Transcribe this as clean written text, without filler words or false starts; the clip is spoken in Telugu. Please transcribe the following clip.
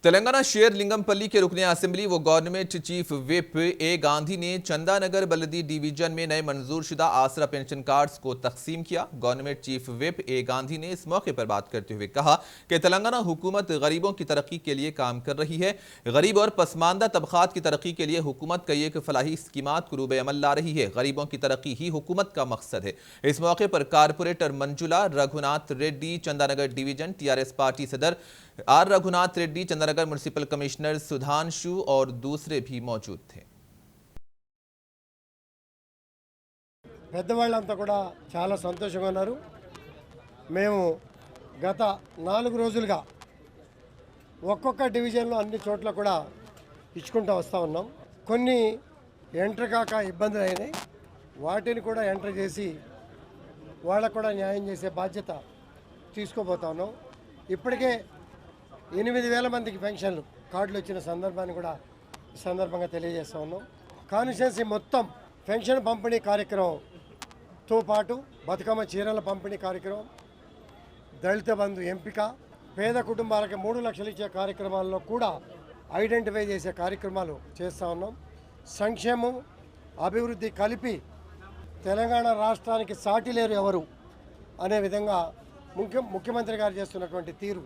तेलंगाना शेर लिंगमपल्ली के रुकने असेंबली व गवर्नमेंट चीफ विप ए गांधी ने चंदानगर बल्दी डिवीजन में नए मंजूर शुदा आसरा पेंशन कार्ड्स को तकसीम किया। गवर्नमेंट चीफ विप ए गांधी ने इस मौके पर बात करते हुए कहा कि तेलंगाना हुकूमत गरीबों की तरक्की के लिए काम कर रही है। गरीब और पसमानदा तबकात की तरक्की के लिए हुकूमत कई एक फलाही स्कीमात को रूबे अमल ला रही है। गरीबों की तरक्की ही हुकूमत का मकसद है। इस मौके पर corporator Manjula Raghunath Reddy Chandanagar division, TRS party सदर R Raghunath Reddy, Chandanagar municipal commissioner Sudhanshu और दूसरे भी मौजूद थे। పెద్దవాళ్ళంతా కూడా చాలా సంతోషంగా ఉన్నారు। మేము గత 4 రోజులుగా ఒక్కొక్క డివిజన్లో అన్ని చోట్ల కూడా ఇచ్చుకుంటూ వస్తూ ఉన్నాం। కొన్ని ఎంటర్ కాక ఇబ్బందులు అయినాయి, వాటిని కూడా ఎంటర్ చేసి వాళ్ళకు కూడా న్యాయం చేసే బాధ్యత తీసుకోబోతా ఉన్నాం। ఇప్పటికే 8,000 మందికి పెన్షన్లు కార్డులు వచ్చిన సందర్భాన్ని కూడా ఈ సందర్భంగా తెలియజేస్తూ ఉన్నాం। కాన్స్టిట్యుయెన్సీ మొత్తం పెన్షన్ పంపిణీ కార్యక్రమంతో పాటు బతుకమ్మ చీరల పంపిణీ కార్యక్రమం, దళిత బంధు ఎంపిక, పేద కుటుంబాలకి 3 లక్షలు ఇచ్చే కార్యక్రమాల్లో కూడా ఐడెంటిఫై చేసే కార్యక్రమాలు చేస్తూ ఉన్నాం। సంక్షేమం అభివృద్ధి కలిపి తెలంగాణ రాష్ట్రానికి సాటి లేరు ఎవరు అనే విధంగా ముఖ్యమంత్రి గారు చేస్తున్నటువంటి తీరు